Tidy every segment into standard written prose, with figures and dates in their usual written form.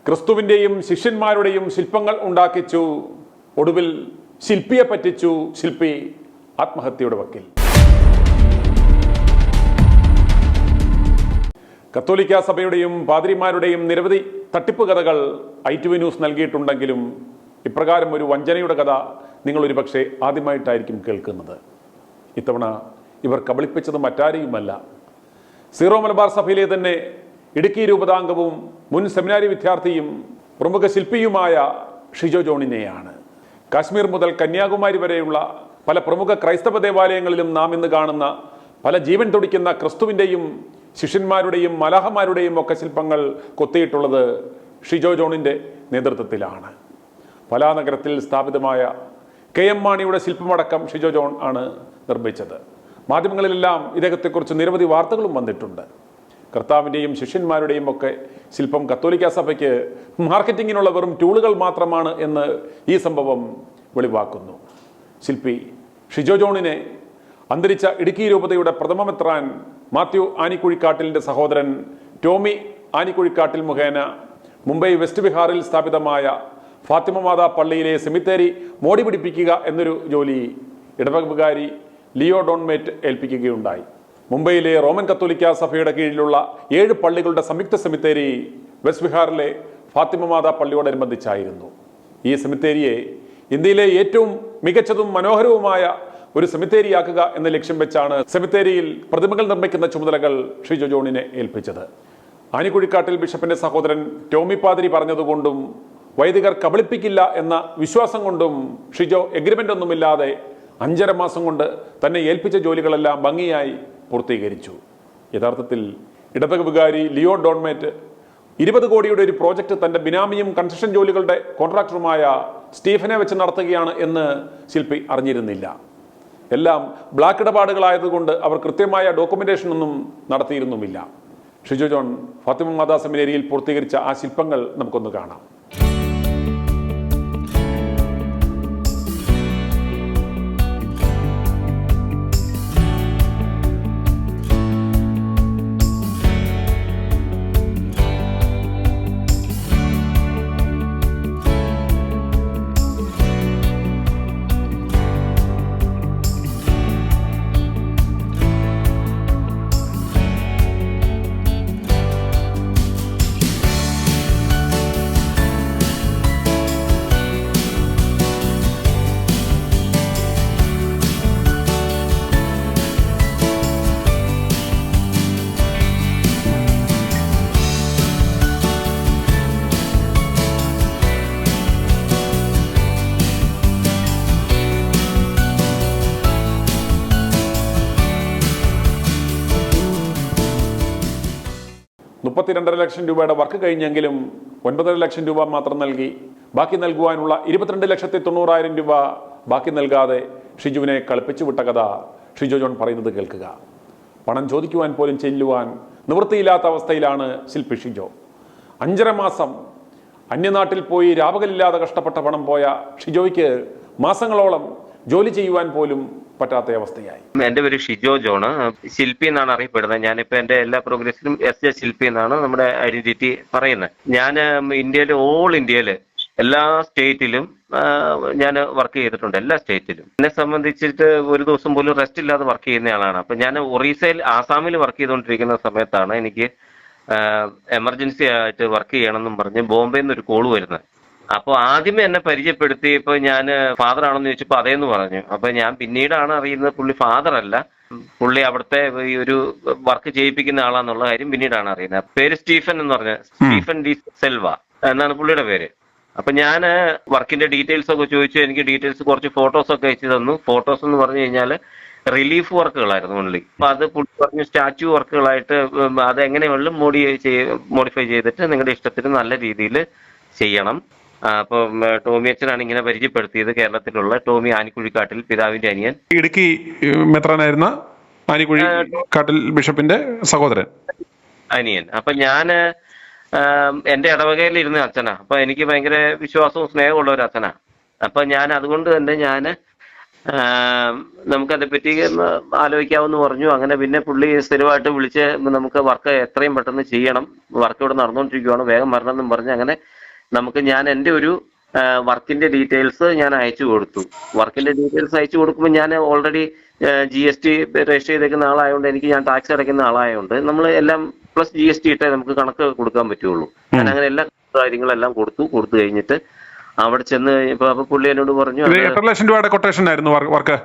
ക്രിസ്തുവിൻ്റെയും ശിഷ്യന്മാരുടെയും ശില്പങ്ങൾ ഉണ്ടാക്കിച്ചു. ഒടുവിൽ ശില്പിയെ പറ്റിച്ചു. ശില്പി ആത്മഹത്യയുടെ വക്കിൽ. കത്തോലിക്ക സഭയുടെയും പാതിരിമാരുടെയും നിരവധി തട്ടിപ്പ് കഥകൾ ITV ന്യൂസ് നൽകിയിട്ടുണ്ടെങ്കിലും ഇപ്രകാരം ഒരു വഞ്ചനയുടെ കഥ നിങ്ങൾ ഒരുപക്ഷെ ആദ്യമായിട്ടായിരിക്കും കേൾക്കുന്നത്. ഇത്തവണ ഇവർ കബളിപ്പിച്ചത് മറ്റാരെയുമല്ല, സീറോ മലബാർ സഭയിലെ തന്നെ ഇടുക്കി രൂപതാംഗവും മുൻ സെമിനാരി വിദ്യാർത്ഥിയും പ്രമുഖ ശില്പിയുമായ ഷിജോ ജോണിനെയാണ്. കാശ്മീർ മുതൽ കന്യാകുമാരി വരെയുള്ള പല പ്രമുഖ ക്രൈസ്തവ ദേവാലയങ്ങളിലും നാം ഇന്ന് കാണുന്ന പല ജീവൻ തുടിക്കുന്ന ക്രിസ്തുവിൻ്റെയും ശിഷ്യന്മാരുടെയും മലാഹമാരുടെയും ഒക്കെ ശില്പങ്ങൾ കൊത്തിയിട്ടുള്ളത് ഷിജോ ജോണിൻ്റെ നേതൃത്വത്തിലാണ്. പലാനഗരത്തിൽ സ്ഥാപിതമായ KM മാണിയുടെ ശില്പമടക്കം ഷിജോ ജോൺ ആണ് നിർമ്മിച്ചത്. മാധ്യമങ്ങളിലെല്ലാം ഇദ്ദേഹത്തെക്കുറിച്ച് നിരവധി വാർത്തകളും വന്നിട്ടുണ്ട്. കർത്താവിൻ്റെയും ശിഷ്യന്മാരുടെയും ഒക്കെ ശില്പം കത്തോലിക്ക സഭയ്ക്ക് മാർക്കറ്റിങ്ങിനുള്ള വെറും ടൂളുകൾ മാത്രമാണ് എന്ന് ഈ സംഭവം വെളിവാക്കുന്നു. ശില്പി ഷിജോ ജോണിനെ അന്തരിച്ച ഇടുക്കി രൂപതയുടെ പ്രഥമ മെത്രാൻ മാത്യു ആനിക്കുഴിക്കാട്ടിലിൻ്റെ സഹോദരൻ ടോമി ആനിക്കുഴിക്കാട്ടിൽ മുഖേന മുംബൈ വെസ്റ്റ് ബിഹാറിൽ സ്ഥാപിതമായ ഫാത്തിമ മാതാ പള്ളിയിലെ സെമിത്തേരി മോടി പിടിപ്പിക്കുക എന്നൊരു ജോലി ഇടവക വികാരി ലിയോ ഡോൺമേറ്റ് ഏൽപ്പിക്കുകയുണ്ടായി. മുംബൈയിലെ റോമൻ കത്തോലിക്ക സഭയുടെ കീഴിലുള്ള 7 പള്ളികളുടെ സംയുക്ത സെമിത്തേരി വെസ്റ്റ് ബിഹാറിലെ ഫാത്തിമ മാതാ പള്ളിയോടനുബന്ധിച്ചായിരുന്നു. ഈ സെമിത്തേരിയെ ഇന്ത്യയിലെ ഏറ്റവും മികച്ചതും മനോഹരവുമായ ഒരു സെമിത്തേരിയാക്കുക എന്ന ലക്ഷ്യം വെച്ചാണ് സെമിത്തേരിയിൽ പ്രതിമകൾ നിർമ്മിക്കുന്ന ചുമതലകൾ ഷിജോ ജോണിനെ ഏൽപ്പിച്ചത്. ആനിക്കുഴിക്കാട്ടിൽ ബിഷപ്പിന്റെ സഹോദരൻ ടോമി പാതിരി പറഞ്ഞതുകൊണ്ടും വൈദികർ കബളിപ്പിക്കില്ല എന്ന വിശ്വാസം കൊണ്ടും ഷിജോ എഗ്രിമെന്റ് ഒന്നുമില്ലാതെ 5.5 മാസം കൊണ്ട് തന്നെ ഏൽപ്പിച്ച ജോലികളെല്ലാം ഭംഗിയായി പൂർത്തീകരിച്ചു. യഥാർത്ഥത്തിൽ ഇടവക വികാരി ലിയോ ഡോൺമേറ്റ് 20 കോടിയുടെ ഒരു പ്രോജക്റ്റ് തന്റെ ബിനാമിയും കൺസ്ട്രക്ഷൻ ജോലികളുടെ കോൺട്രാക്ടറുമായ സ്റ്റീഫനെ വെച്ച് നടത്തുകയാണ് എന്ന് ശില്പി അറിഞ്ഞിരുന്നില്ല. എല്ലാം ബ്ലാക്ക് ഇടപാടുകളായതുകൊണ്ട് അവർ കൃത്യമായ ഡോക്യുമെന്റേഷൻ ഒന്നും നടത്തിയിരുന്നുമില്ല. ഷിജോ ജോൺ ഫാത്തിമ മാതാ സെമിനേരിയിൽ പൂർത്തീകരിച്ച ആ ശില്പങ്ങൾ നമുക്കൊന്ന് കാണാം. $32.5 ലക്ഷം രൂപയുടെ വർക്ക് കഴിഞ്ഞെങ്കിലും 9.5 ലക്ഷം രൂപ മാത്രം നൽകി ബാക്കി നൽകുവാനുള്ള 22,90,000 രൂപ ബാക്കി നൽകാതെ ഷിജുവിനെ കളിപ്പിച്ചു വിട്ട കഥ ഷിജോ ജോൺ പറയുന്നത് കേൾക്കുക. പണം ചോദിക്കുവാൻ പോലും ചെല്ലുവാൻ നിവൃത്തിയില്ലാത്ത അവസ്ഥയിലാണ് ശില്പി ഷിജോ. 5.5 മാസം അന്യനാട്ടിൽ പോയി രാപകലില്ലാതെ കഷ്ടപ്പെട്ട പണം പോയ ഷിജോയ്ക്ക് മാസങ്ങളോളം ജോലി ചെയ്യുവാൻ പോലും പറ്റാത്ത അവസ്ഥയായി. എന്റെ പേര് ഷിജോ ജോണ്, ശില്പി എന്നാണ് അറിയപ്പെടുന്നത്. ഞാനിപ്പോ എന്റെ എല്ലാ പ്രോഗ്രസിലും SJ ശില്പി എന്നാണ് നമ്മുടെ ഐഡന്റിറ്റി പറയുന്നത്. ഞാൻ ഓൾ ഇന്ത്യയില് എല്ലാ സ്റ്റേറ്റിലും ഞാൻ വർക്ക് ചെയ്തിട്ടുണ്ട്. എല്ലാ സ്റ്റേറ്റിലും എന്നെ സംബന്ധിച്ചിട്ട് ഒരു ദിവസം പോലും റെസ്റ്റ് ഇല്ലാതെ വർക്ക് ചെയ്യുന്ന ആളാണ്. അപ്പൊ ഞാൻ ഒറീസയിൽ ആസാമിൽ വർക്ക് ചെയ്തുകൊണ്ടിരിക്കുന്ന സമയത്താണ് എനിക്ക് എമർജൻസി ആയിട്ട് വർക്ക് ചെയ്യണമെന്നും പറഞ്ഞ് ബോംബെയിൽ നിന്ന് ഒരു കോള് വരുന്നത്. അപ്പോൾ ആദ്യമേ എന്നെ പരിചയപ്പെടുത്തിയപ്പോൾ ഞാൻ ഫാദർ ആണെന്ന് ചോദിച്ചപ്പോൾ അതേന്ന് പറഞ്ഞു. അപ്പൊ ഞാൻ പിന്നീടാണ് അറിയുന്നത് പുള്ളി ഫാദർ അല്ല, പുള്ളി അവിടുത്തെ ഈ ഒരു വർക്ക് ചെയ്യിപ്പിക്കുന്ന ആളാന്നുള്ള കാര്യം പിന്നീടാണ് അറിയുന്നത്. പേര് സ്റ്റീഫൻ എന്ന് പറഞ്ഞ സ്റ്റീഫൻ ഡി സെൽവ എന്നാണ് പുള്ളിയുടെ പേര്. അപ്പൊ ഞാൻ വർക്കിന്റെ ഡീറ്റെയിൽസ് ഒക്കെ ചോദിച്ചു. എനിക്ക് ഡീറ്റെയിൽസ് കുറച്ച് ഫോട്ടോസ് ഒക്കെ അയച്ചു തന്നു. ഫോട്ടോസ് എന്ന് പറഞ്ഞു കഴിഞ്ഞാൽ റിലീഫ് വർക്കുകളായിരുന്നു ഓൺലി. അപ്പൊ അത് പുള്ളി പറഞ്ഞു സ്റ്റാച്യു വർക്കുകളായിട്ട് അതെങ്ങനെയുള്ള മോഡിഫൈ ചെയ്തിട്ട് നിങ്ങളുടെ ഇഷ്ടത്തിന് നല്ല രീതിയിൽ ചെയ്യണം. അപ്പൊ ടോമി അച്ഛനാണ് ഇങ്ങനെ പരിചയപ്പെടുത്തിയത്. കേരളത്തിലുള്ള ടോമി ആനിക്കുഴിക്കാട്ടിൽ, പിതാവിന്റെ അനിയൻ, ഇടുക്കി മെത്രാനായിരുന്ന ആനിക്കുഴിക്കാട്ടിൽ ബിഷപ്പിന്റെ സഹോദരൻ അനിയൻ. അപ്പൊ ഞാന് എന്റെ ഇടവകയിൽ ഇരുന്ന അച്ഛനാ. അപ്പൊ എനിക്ക് ഭയങ്കര വിശ്വാസവും സ്നേഹമുള്ള ഒരു അച്ഛനാ. അപ്പൊ ഞാൻ അതുകൊണ്ട് തന്നെ ഞാൻ നമുക്കതേപ്പറ്റി ആലോചിക്കാമെന്ന് പറഞ്ഞു. അങ്ങനെ പിന്നെ പുള്ളി സ്ഥിരമായിട്ട് വിളിച്ച് നമുക്ക് വർക്ക് എത്രയും പെട്ടെന്ന് ചെയ്യണം, വർക്ക് ഇവിടെ നടന്നുകൊണ്ടിരിക്കുകയാണ്, വേഗം വരണം എന്നും പറഞ്ഞ് അങ്ങനെ ഞാൻ എൻ്റെ ഒരു വർക്കിന്റെ ഡീറ്റെയിൽസ് ഞാൻ അയച്ചു കൊടുത്തു. വർക്കിന്റെ ഡീറ്റെയിൽസ് അയച്ചു കൊടുക്കുമ്പോൾ ഞാൻ ഓൾറെഡി GST രജിസ്റ്റർ ചെയ്തേക്കുന്ന ആളായതുകൊണ്ട് ഞാൻ ടാക്സ് അടയ്ക്കുന്ന ആളായതുകൊണ്ട് നമ്മൾ എല്ലാം പ്ലസ് GST ഇട്ടേ നമുക്ക് കണക്ക് കൊടുക്കാൻ പറ്റുള്ളൂ. ഞാൻ അങ്ങനെ എല്ലാ കാര്യങ്ങളെല്ലാം കൊടുത്തു കഴിഞ്ഞിട്ട് അവിടെ ചെന്ന് കഴിഞ്ഞപ്പോ അപ്പൊ പുള്ളി എന്നോട് പറഞ്ഞു, എത്ര ലക്ഷം രൂപയുടെ കൊട്ടേഷൻ ആയിരുന്നു വർക്ക്?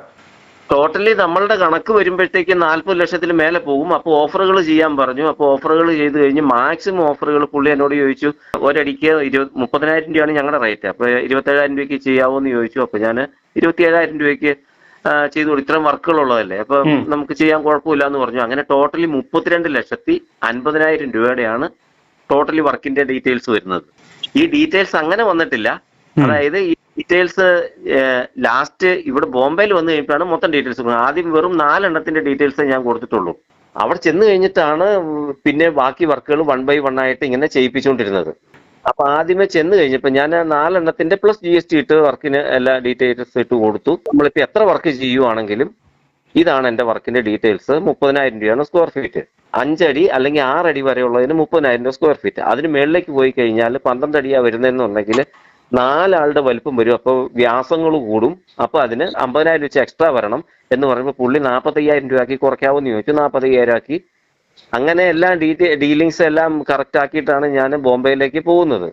ടോട്ടലി നമ്മളുടെ കണക്ക് വരുമ്പോഴത്തേക്ക് 40 ലക്ഷത്തിന് മേലെ പോകും. അപ്പോൾ ഓഫറുകൾ ചെയ്യാൻ പറഞ്ഞു. അപ്പോൾ ഓഫറുകൾ ചെയ്ത് കഴിഞ്ഞ് മാക്സിമം ഓഫറുകൾ പുള്ളി എന്നോട് ചോദിച്ചു, ഒരടിക്ക് 30,000 രൂപയാണ് ഞങ്ങളുടെ റേറ്റ്, അപ്പോൾ 27,000 രൂപയ്ക്ക് ചെയ്യാവോ എന്ന് ചോദിച്ചു. അപ്പോൾ ഞാൻ 27,000 രൂപയ്ക്ക് ചെയ്തു കൊടുത്തു. ഇത്രയും വർക്കുകൾ ഉള്ളതല്ലേ, അപ്പൊ നമുക്ക് ചെയ്യാൻ കുഴപ്പമില്ല എന്ന് പറഞ്ഞു. അങ്ങനെ ടോട്ടലി 32,50,000 രൂപയുടെയാണ് ടോട്ടലി വർക്കിന്റെ ഡീറ്റെയിൽസ് വരുന്നത്. ഈ ഡീറ്റെയിൽസ് അങ്ങനെ വന്നിട്ടില്ല. അതായത് ഈ ഡീറ്റെയിൽസ് ലാസ്റ്റ് ഇവിടെ ബോംബെയിൽ വന്നു കഴിഞ്ഞപ്പോഴാണ് മൊത്തം ഡീറ്റെയിൽസ് കൊടുക്കുന്നത്. ആദ്യം വെറും 4 എണ്ണത്തിന്റെ ഡീറ്റെയിൽസേ ഞാൻ കൊടുത്തിട്ടുള്ളൂ. അവിടെ ചെന്ന് കഴിഞ്ഞിട്ടാണ് പിന്നെ ബാക്കി വർക്കുകൾ 1 by 1 ആയിട്ട് ഇങ്ങനെ ചെയ്യിപ്പിച്ചുകൊണ്ടിരുന്നത്. അപ്പൊ ആദ്യമേ ചെന്ന് കഴിഞ്ഞപ്പോൾ ഞാൻ 4 എണ്ണത്തിന്റെ പ്ലസ് GST ഇട്ട് വർക്കിന് എല്ലാ ഡീറ്റെയിൽസ് ഇട്ട് കൊടുത്തു. നമ്മളിപ്പോ എത്ര വർക്ക് ചെയ്യുവാണെങ്കിലും ഇതാണ് എന്റെ വർക്കിന്റെ ഡീറ്റെയിൽസ്. 30,000 രൂപയാണ് സ്ക്വയർ ഫീറ്റ്. 5 അടി അല്ലെങ്കിൽ 6 അടി വരെയുള്ളതിന് 30,000 രൂപ സ്ക്വയർ ഫീറ്റ്. അതിന് മേളിലേക്ക് പോയി കഴിഞ്ഞാൽ 12 അടിയാ വരുന്നതെന്നുണ്ടെങ്കിൽ 4 ആളുടെ വലിപ്പം വരും. അപ്പോൾ വ്യാസങ്ങൾ കൂടും. അപ്പൊ അതിന് 50,000 വെച്ച് എക്സ്ട്രാ വരണം എന്ന് പറയുമ്പോൾ പുള്ളി 45,000 രൂപ ആക്കി കുറയ്ക്കാവെന്ന് ചോദിച്ചു. 45,000 ആക്കി. അങ്ങനെ എല്ലാ ഡീലിങ്സ് എല്ലാം കറക്റ്റ് ആക്കിയിട്ടാണ് ഞാൻ ബോംബെയിലേക്ക് പോകുന്നത്.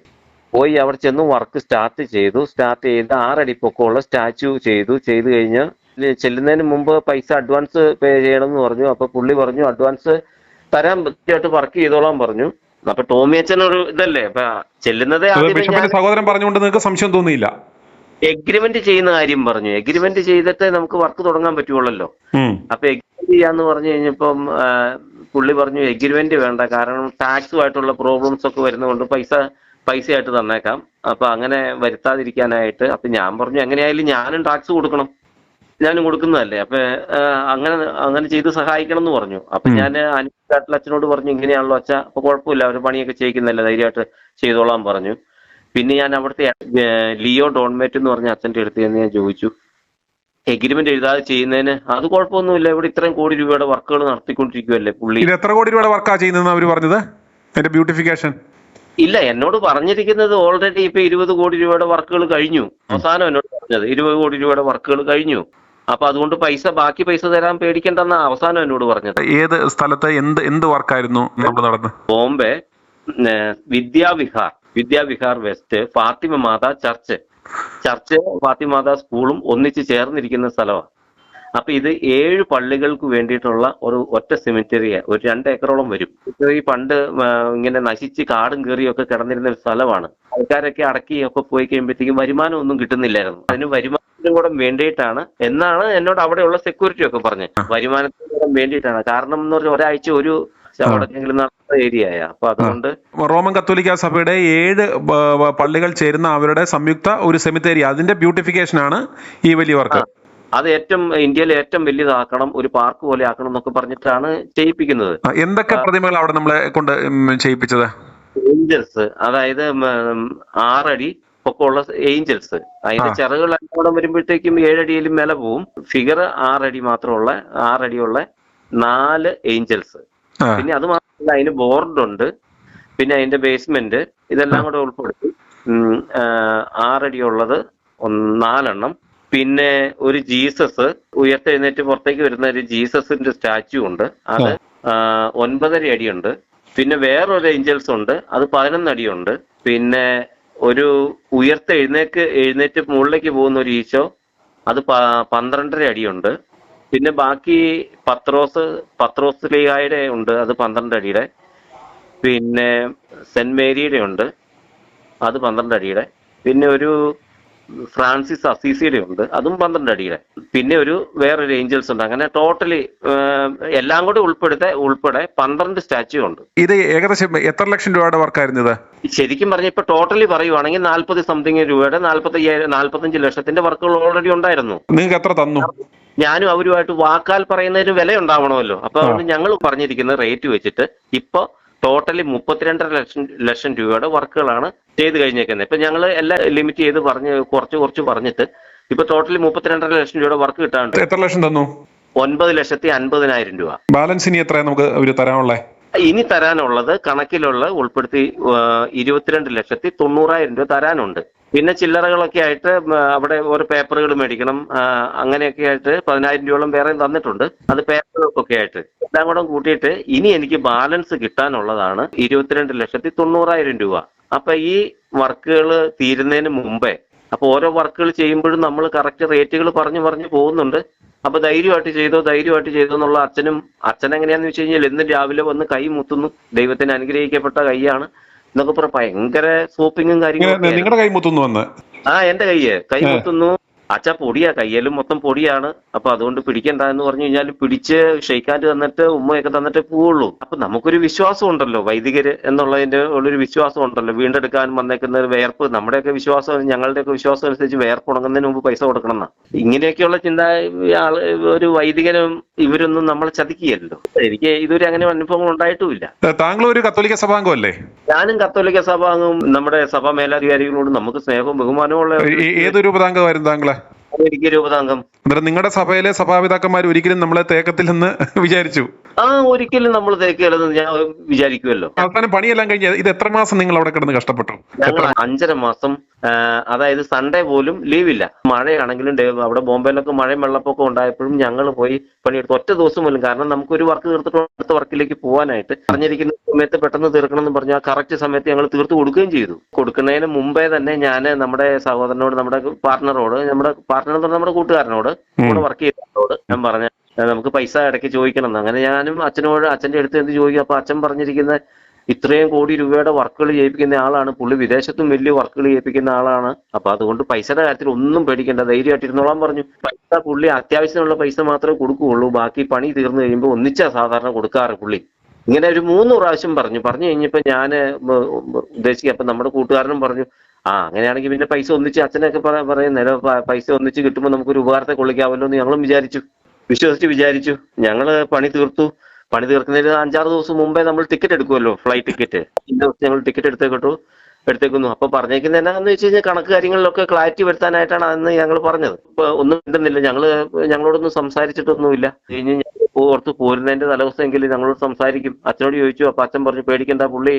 പോയി അവിടെ ചെന്ന് വർക്ക് സ്റ്റാർട്ട് ചെയ്ത് 6 അടി പൊക്കമുള്ള സ്റ്റാച്ചു ചെയ്ത് കഴിഞ്ഞ് ചെല്ലുന്നതിന് മുമ്പ് പൈസ അഡ്വാൻസ് പേ ചെയ്യണം എന്ന് പറഞ്ഞു. അപ്പൊ പുള്ളി പറഞ്ഞു അഡ്വാൻസ് തരാൻ പറ്റിയായിട്ട് വർക്ക് ചെയ്തോളാൻ പറഞ്ഞു. അപ്പൊ ടോമി അച്ഛനൊരു ഇതല്ലേ, അപ്പൊ ചെല്ലുന്നത് സഹോദരൻ പറഞ്ഞുകൊണ്ട് നിങ്ങൾക്ക് സംശയം തോന്നിയില്ല? എഗ്രിമെന്റ് ചെയ്യുന്ന കാര്യം പറഞ്ഞു. എഗ്രിമെന്റ് ചെയ്തിട്ട് നമുക്ക് വർക്ക് തുടങ്ങാൻ പറ്റുള്ളല്ലോ. അപ്പൊ എഗ്രിമെന്റ് ചെയ്യാന്ന് പറഞ്ഞു കഴിഞ്ഞപ്പം പുള്ളി പറഞ്ഞു എഗ്രിമെന്റ് വേണ്ട, കാരണം ടാക്സുമായിട്ടുള്ള പ്രോബ്ലംസ് ഒക്കെ വരുന്നതുകൊണ്ട് പൈസയായിട്ട് തന്നേക്കാം, അപ്പൊ അങ്ങനെ വരുത്താതിരിക്കാനായിട്ട്. അപ്പൊ ഞാൻ പറഞ്ഞു എങ്ങനെയായാലും ഞാനും ടാക്സ് കൊടുക്കണം, ഞാനും കൊടുക്കുന്നതല്ലേ, അപ്പൊ അങ്ങനെ ചെയ്ത് സഹായിക്കണം എന്ന് പറഞ്ഞു. അപ്പൊ ഞാൻ അനിൽ അച്ഛനോട് പറഞ്ഞു ഇങ്ങനെയാണല്ലോ അച്ഛാ, അപ്പൊ കുഴപ്പമില്ല, അവർ പണിയൊക്കെ ചെയ്യിക്കുന്നല്ലേ, ധൈര്യമായിട്ട് ചെയ്തോളാൻ പറഞ്ഞു. പിന്നെ ഞാൻ അവിടുത്തെ ലിയോ ഡോൺമേറ്റ് എന്ന് പറഞ്ഞ അച്ഛൻ്റെ അടുത്ത് ചെന്ന് ഞാൻ ചോദിച്ചു എഗ്രിമെന്റ് എഴുതാതെ ചെയ്യുന്നതിന്. അത് കുഴപ്പമൊന്നുമില്ല, ഇവിടെ ഇത്രയും കോടി രൂപയുടെ വർക്കുകൾ നടത്തിക്കൊണ്ടിരിക്കുവല്ലേ പുള്ളി. എത്ര കോടി രൂപയുടെ വർക്കാ ചെയ്യുന്നത് അവർ പറഞ്ഞത്? എന്റെ ബ്യൂട്ടിഫിക്കേഷൻ ഇല്ല, എന്നോട് പറഞ്ഞിരിക്കുന്നത് ഓൾറെഡി ഇപ്പൊ 20 കോടി രൂപയുടെ വർക്കുകൾ കഴിഞ്ഞു. അവസാനം എന്നോട് പറഞ്ഞത് 20 കോടി രൂപയുടെ വർക്കുകൾ കഴിഞ്ഞു. അപ്പൊ അതുകൊണ്ട് ബാക്കി പൈസ തരാൻ പേടിക്കണ്ടെന്ന അവസാനം എന്നോട് പറഞ്ഞത്. ഏത് സ്ഥലത്ത് എന്ത് വർക്കായിരുന്നു നടന്നത്? ബോംബെ വിദ്യാവിഹാർ വെസ്റ്റ് ഫാത്തിമ മാതാ ചർച്ച് ഫാത്തിമ മാതാ സ്കൂളും ഒന്നിച്ച് ചേർന്നിരിക്കുന്ന സ്ഥലമാണ്. അപ്പൊ ഇത് 7 പള്ളികൾക്ക് വേണ്ടിയിട്ടുള്ള ഒരു ഒറ്റ സെമിറ്ററിയ ഒരു 2 ഏക്കറോളം വരും. ഈ പണ്ട് ഇങ്ങനെ നശിച്ച് കാടും കയറിയൊക്കെ കിടന്നിരുന്ന ഒരു സ്ഥലമാണ്. ആൾക്കാരൊക്കെ അടക്കിയൊക്കെ പോയി കഴിയുമ്പോഴത്തേക്കും വരുമാനം ഒന്നും കിട്ടുന്നില്ലായിരുന്നു. അതിന് വരുമാനത്തിനും കൂടെ വേണ്ടിയിട്ടാണ് എന്നാണ് എന്നോട് അവിടെയുള്ള സെക്യൂരിറ്റി ഒക്കെ പറഞ്ഞത്. വരുമാനത്തിനും കൂടെ വേണ്ടിയിട്ടാണ്. കാരണം എന്ന് പറഞ്ഞാൽ ഒരാഴ്ച ഒരു ചവടക്കെങ്കിലും നടന്ന ഏരിയയായ. അപ്പൊ അതുകൊണ്ട് റോമൻ കത്തോലിക്ക സഭയുടെ 7 പള്ളികൾ ചേരുന്ന അവരുടെ സംയുക്ത ഒരു സെമിത്തേരി, അതിന്റെ ബ്യൂട്ടിഫിക്കേഷൻ ആണ് ഈ വലിയ വർക്ക്. അത് ഇന്ത്യയിലെ ഏറ്റവും വലിയതാക്കണം, ഒരു പാർക്ക് പോലെ ആക്കണം എന്നൊക്കെ പറഞ്ഞിട്ടാണ് ചെയ്യിപ്പിക്കുന്നത്. എന്തൊക്കെ പ്രതിമകൾ അവിടെ നമ്മളെ കൊണ്ട് ചെയ്യിപ്പിച്ചത്? ഏഞ്ചൽസ്, അതായത് 6 അടി പൊക്കമുള്ള ഏഞ്ചൽസ്. അതിന്റെ ചിറകുകളെല്ലാം വരുമ്പോഴത്തേക്കും 7 അടിയിലും മേലെ പോവും. ഫിഗർ 6 അടി മാത്രമുള്ള 6 അടിയുള്ള 4 ഏഞ്ചൽസ്. പിന്നെ അത് മാത്രമല്ല, അതിന് ബോർഡുണ്ട്, പിന്നെ അതിന്റെ ബേസ്മെന്റ്, ഇതെല്ലാം കൂടെ ഉൾപ്പെടുത്തി 6 അടിയുള്ളത് 4 എണ്ണം. പിന്നെ ഒരു ജീസസ് ഉയർത്തെഴുന്നേറ്റ് പുറത്തേക്ക് വരുന്ന ഒരു ജീസസിന്റെ സ്റ്റാച്യു ഉണ്ട്, അത് 9.5 അടിയുണ്ട്. പിന്നെ വേറൊരു ഏഞ്ചൽസ് ഉണ്ട്, അത് 11 അടിയുണ്ട്. പിന്നെ ഒരു എഴുന്നേറ്റ് മുകളിലേക്ക് പോകുന്ന ഒരു ഈശോ, അത് 12.5 അടിയുണ്ട്. പിന്നെ ബാക്കി പത്രോസ് ലീഗായുടെ ഉണ്ട്, അത് 12 അടിയുടെ. പിന്നെ സെന്റ് മേരിയുടെ ഉണ്ട്, അത് 12 അടിയുടെ. പിന്നെ ഒരു ഫ്രാൻസിസ് അസീസിയുടെ ഉണ്ട്, അതും 12 അടിയുടെ. പിന്നെ വേറൊരു ഏഞ്ചൽസ് ഉണ്ട്. അങ്ങനെ ടോട്ടലി എല്ലാം കൂടി ഉൾപ്പെടെ 12 സ്റ്റാച്യു ഉണ്ട്. ഇത് ഏകദേശം എത്ര ലക്ഷം രൂപയുടെ വർക്കായിരുന്നു ഇത്? ശരിക്കും പറഞ്ഞ ഇപ്പൊ ടോട്ടലി പറയുവാണെങ്കിൽ 40 സംതിങ് രൂപയുടെ 45 ലക്ഷത്തിന്റെ വർക്കുകൾ ഓൾറെഡി ഉണ്ടായിരുന്നു. നിങ്ങൾക്ക് എത്ര തന്നു? ഞാനും അവരുമായിട്ട് വാക്കാൽ പറയുന്നതിന് വില ഉണ്ടാവണമല്ലോ. അപ്പൊ അതുകൊണ്ട് ഞങ്ങൾ പറഞ്ഞിരിക്കുന്ന റേറ്റ് വെച്ചിട്ട് ഇപ്പൊ ടോട്ടലി 32 ലക്ഷം രൂപയുടെ വർക്കുകളാണ് ചെയ്ത് കഴിഞ്ഞേക്കുന്നത്. ഇപ്പൊ ഞങ്ങൾ എല്ലാം ലിമിറ്റ് ചെയ്ത് കുറച്ച് പറഞ്ഞിട്ട് ഇപ്പൊ ടോട്ടലി 32.5 ലക്ഷം രൂപയുടെ വർക്ക് കിട്ടാനുണ്ട്. എത്ര ലക്ഷം തന്നു? 9,50,000 രൂപ. ബാലൻസ് ഇനി എത്രയാണ് നമുക്ക് ഒരു തരാനുള്ളത്? ഇനി തരാനുള്ളത് കണക്കിലുള്ള ഉൾപ്പെടുത്തി 22,90,000 രൂപ തരാനുണ്ട്. പിന്നെ ചില്ലറകളൊക്കെ ആയിട്ട് അവിടെ ഓരോ പേപ്പറുകൾ മേടിക്കണം, അങ്ങനെയൊക്കെ ആയിട്ട് 10,000 രൂപയോളം വേറെ തന്നിട്ടുണ്ട്. അത് പേപ്പറുകൾക്കൊക്കെ ആയിട്ട് എല്ലാം കൂടെ കൂട്ടിയിട്ട് ഇനി എനിക്ക് ബാലൻസ് കിട്ടാനുള്ളതാണ് 22,90,000 രൂപ. അപ്പൊ ഈ വർക്കുകൾ തീരുന്നതിന് മുമ്പേ, അപ്പൊ ഓരോ വർക്കുകൾ ചെയ്യുമ്പോഴും നമ്മൾ കറക്റ്റ് റേറ്റുകൾ പറഞ്ഞു പോകുന്നുണ്ട്. അപ്പൊ ധൈര്യമായിട്ട് ചെയ്തോ എന്നുള്ള അച്ഛൻ എങ്ങനെയാന്ന് വെച്ച് കഴിഞ്ഞാൽ എന്നും രാവിലെ വന്ന് കൈ മുത്തുന്നു. ദൈവത്തിന് അനുഗ്രഹിക്കപ്പെട്ട കൈയാണ് എന്നൊക്കെ പറഞ്ഞ ഭയങ്കര സോപ്പിങ്ങും കാര്യങ്ങളും. നിങ്ങളുടെ കൈ മുത്തുന്നു വന്ന്? എന്റെ കൈ മുത്തുന്നു. അച്ഛാ പൊടിയാ, കയ്യിലും മൊത്തം പൊടിയാണ്. അപ്പൊ അതുകൊണ്ട് പിടിക്കണ്ട എന്ന് പറഞ്ഞു കഴിഞ്ഞാൽ പിടിച്ച് ഷെയ്ക്കാൻഡ് തന്നിട്ട് ഉമ്മയൊക്കെ തന്നിട്ടേ പോവുള്ളൂ. അപ്പൊ നമുക്കൊരു വിശ്വാസം ഉണ്ടല്ലോ, വൈദികര് എന്നുള്ളതിന്റെ ഉള്ളൊരു വിശ്വാസം ഉണ്ടല്ലോ. വീണ്ടെടുക്കാൻ വന്നേക്കുന്ന വേർപ്പ്, നമ്മുടെയൊക്കെ വിശ്വാസം, ഞങ്ങളുടെയൊക്കെ വിശ്വാസം അനുസരിച്ച് വേർപ്പ് ഉണങ്ങുന്നതിന് മുമ്പ് പൈസ കൊടുക്കണം എന്നാ. ഇങ്ങനെയൊക്കെയുള്ള ഒരു വൈദികനും ഇവരൊന്നും നമ്മളെ ചതിക്കുകയല്ലോ. എനിക്ക് ഇതുവരെ അങ്ങനെ അനുഭവങ്ങൾ ഉണ്ടായിട്ടുമില്ല. താങ്കൾ ഒരു കത്തോലിക്ക സഭാംഗം അല്ലേ? ഞാനും കത്തോലിക്ക സഭാംഗവും നമ്മുടെ സഭാ മേലധികാരികളോട് നമുക്ക് സ്നേഹവും ബഹുമാനവും ഉള്ള. ഏതൊരു രൂപതാംഗമായിരുന്നു താങ്കള്? എനിക്ക് രൂപതാംഗം. നിങ്ങളുടെ സഭയിലെ സഭാപിതാക്കന്മാർ ഒരിക്കലും നമ്മളെ തേക്കത്തില്ലെന്ന് വിചാരിച്ചു? ഒരിക്കലും നമ്മൾ തേക്കല്ലെന്ന് ഞാൻ വിചാരിക്കുമല്ലോ. അവസാനം പണിയെല്ലാം കഴിഞ്ഞ ഇത് എത്ര മാസം നിങ്ങൾ അവിടെ കിടന്ന് കഷ്ടപ്പെട്ടു? ഞങ്ങൾ 5.5 മാസം, അതായത് സൺഡേ പോലും ലീവില്ല. മഴയാണെങ്കിലും അവിടെ ബോംബെയിലൊക്കെ മഴയും വെള്ളപ്പൊക്കം ഉണ്ടായപ്പോഴും ഞങ്ങൾ പോയി പണിയെടുത്തു. ഒറ്റ ദിവസം പോലും. കാരണം നമുക്കൊരു വർക്ക് തീർത്തിട്ട് അടുത്ത വർക്കിലേക്ക് പോകാനായിട്ട് പറഞ്ഞിരിക്കുന്ന സമയത്ത് പെട്ടെന്ന് തീർക്കണം എന്ന് പറഞ്ഞാൽ കറക്റ്റ് സമയത്ത് ഞങ്ങൾ തീർത്ത് കൊടുക്കുകയും ചെയ്തു. കൊടുക്കുന്നതിന് മുമ്പേ തന്നെ ഞാൻ നമ്മുടെ സഹോദരനോട്, നമ്മുടെ പാർട്ട്ണർ നമ്മുടെ കൂട്ടുകാരനോട്, കൂടെ വർക്ക് ചെയ്യുന്നവരോട് ഞാൻ പറഞ്ഞ നമുക്ക് പൈസ ഇടയ്ക്ക് ചോദിക്കണം എന്ന്. അങ്ങനെ ഞാനും അച്ഛൻ്റെ അടുത്ത് എന്ത് ചോദിക്കും. അപ്പൊ അച്ഛൻ പറഞ്ഞിരിക്കുന്ന ഇത്രയും കോടി രൂപയുടെ വർക്കുകൾ ചെയ്യിപ്പിക്കുന്ന ആളാണ് പുള്ളി, വിദേശത്തും വലിയ വർക്കുകൾ ചെയ്യിപ്പിക്കുന്ന ആളാണ്. അപ്പൊ അതുകൊണ്ട് പൈസയുടെ കാര്യത്തിൽ ഒന്നും പേടിക്കേണ്ട, ധൈര്യമായിട്ടിരുന്നോളാൻ പറഞ്ഞു. പൈസ പുള്ളി അത്യാവശ്യമുള്ള പൈസ മാത്രമേ കൊടുക്കുകയുള്ളൂ, ബാക്കി പണി തീർന്നു കഴിയുമ്പോൾ ഒന്നിച്ചാ സാധാരണ കൊടുക്കാറ് പുള്ളി. ഇങ്ങനെ ഒരു 3 പ്രാവശ്യം പറഞ്ഞു കഴിഞ്ഞപ്പോ ഞാൻ ഉദ്ദേശിക്കുക. അപ്പൊ നമ്മുടെ കൂട്ടുകാരനും പറഞ്ഞു, അങ്ങനെയാണെങ്കിൽ പിന്നെ പൈസ ഒന്നിച്ച്, അച്ഛനൊക്കെ പറയുന്നേരം പൈസ ഒന്നിച്ച് കിട്ടുമ്പോൾ നമുക്കൊരു ഉപകാരത്തെ കൊള്ളിക്കാമല്ലോ എന്ന് ഞങ്ങളും വിശ്വസിച്ചു. ഞങ്ങള് പണി തീർത്തു. പണി തീർക്കുന്നതിന് 5-6 ദിവസം മുമ്പേ നമ്മൾ ടിക്കറ്റ് എടുക്കുമല്ലോ, ഫ്ലൈറ്റ് ടിക്കറ്റ്. ഇന്ന ദിവസം ഞങ്ങൾ ടിക്കറ്റ് എടുത്തേക്കുന്നു. അപ്പൊ പറഞ്ഞേക്കുന്നത് എന്നാന്ന് വെച്ച് കഴിഞ്ഞാൽ കണക്ക് കാര്യങ്ങളിലൊക്കെ ക്ലാരിറ്റി വരുത്താനായിട്ടാണ് അന്ന് ഞങ്ങൾ പറഞ്ഞത്. ഇപ്പൊ ഒന്നും കിട്ടുന്നില്ല. ഞങ്ങളോടൊന്നും സംസാരിച്ചിട്ടൊന്നുമില്ല. കഴിഞ്ഞ് ഓർത്ത് പോരുന്നതിന്റെ തലേദിവസമെങ്കിലും ഞങ്ങളോട് സംസാരിക്കും. അച്ഛനോട് ചോദിച്ചു. അപ്പൊ അച്ഛൻ പറഞ്ഞു പേടിക്കണ്ട, പുള്ളി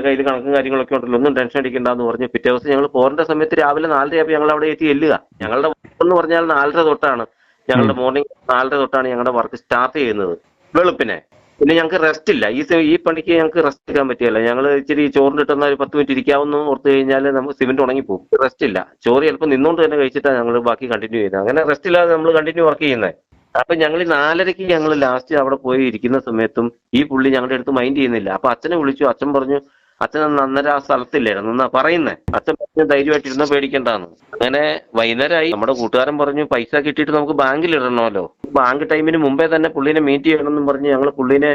കയ്യിൽ കണക്കും കാര്യങ്ങളൊക്കെ ഉണ്ടല്ലോ, ഒന്നും ടെൻഷൻ അടിക്കണ്ടെന്ന് പറഞ്ഞു. പിറ്റേ ദിവസം ഞങ്ങൾ പോരേണ്ട സമയത്ത് രാവിലെ 4:30 ഞങ്ങൾ അവിടെ എത്തി ചെല്ലുക. ഞങ്ങളുടെ വർക്ക് എന്ന് പറഞ്ഞാൽ 4:30 തൊട്ടാണ്, ഞങ്ങളുടെ മോർണിംഗ് 4:30 തൊട്ടാണ് ഞങ്ങളുടെ വർക്ക് സ്റ്റാർട്ട് ചെയ്യുന്നത് വെളുപ്പിനെ. പിന്നെ ഞങ്ങൾക്ക് റെസ്റ്റ് ഇല്ല. ഈ പണിക്ക് ഞങ്ങൾക്ക് റെസ്റ്റ് എടുക്കാൻ പറ്റിയല്ല. ഞങ്ങൾ ഇച്ചിരി ചോറിന് കിട്ടുന്ന ഒരു 10 മിനിറ്റ് ഇരിക്കാവുന്ന ഓർത്ത് കഴിഞ്ഞാൽ നമുക്ക് സിമെന്റ് ഉണങ്ങിപ്പോകും. റെസ്റ്റ് ഇല്ല. ചോറ് ചിലപ്പോൾ നിന്നുകൊണ്ട് തന്നെ കഴിച്ചിട്ടാണ് ഞങ്ങൾ ബാക്കി കണ്ടിന്യൂ ചെയ്യുന്നത്. അങ്ങനെ റെസ്റ്റ് ഇല്ലാതെ നമ്മൾ കണ്ടിന്യൂ വർക്ക് ചെയ്യുന്നത്. അപ്പൊ ഞങ്ങൾ 4:30 ഞങ്ങൾ ലാസ്റ്റ് അവിടെ പോയി ഇരിക്കുന്ന സമയത്തും ഈ പുള്ളി ഞങ്ങളുടെ അടുത്ത് മൈൻഡ് ചെയ്യുന്നില്ല. അപ്പൊ അച്ഛനെ വിളിച്ചു. അച്ഛൻ പറഞ്ഞു, അച്ഛൻ അന്നേരം ആ സ്ഥലത്തില്ലായിരുന്നു എന്നാ പറയുന്നേ. അച്ഛൻ പറഞ്ഞു ധൈര്യമായിട്ടിരുന്ന പേടിക്കണ്ടെന്ന്. അങ്ങനെ വൈകുന്നേരമായി. നമ്മുടെ കൂട്ടുകാരൻ പറഞ്ഞു പൈസ കിട്ടിയിട്ട് നമുക്ക് ബാങ്കിൽ ഇടണമല്ലോ. ബാങ്ക് ടൈമിന് മുമ്പേ തന്നെ പുള്ളിനെ മീറ്റ് ചെയ്യണമെന്നും പറഞ്ഞ് ഞങ്ങൾ പുള്ളിനെ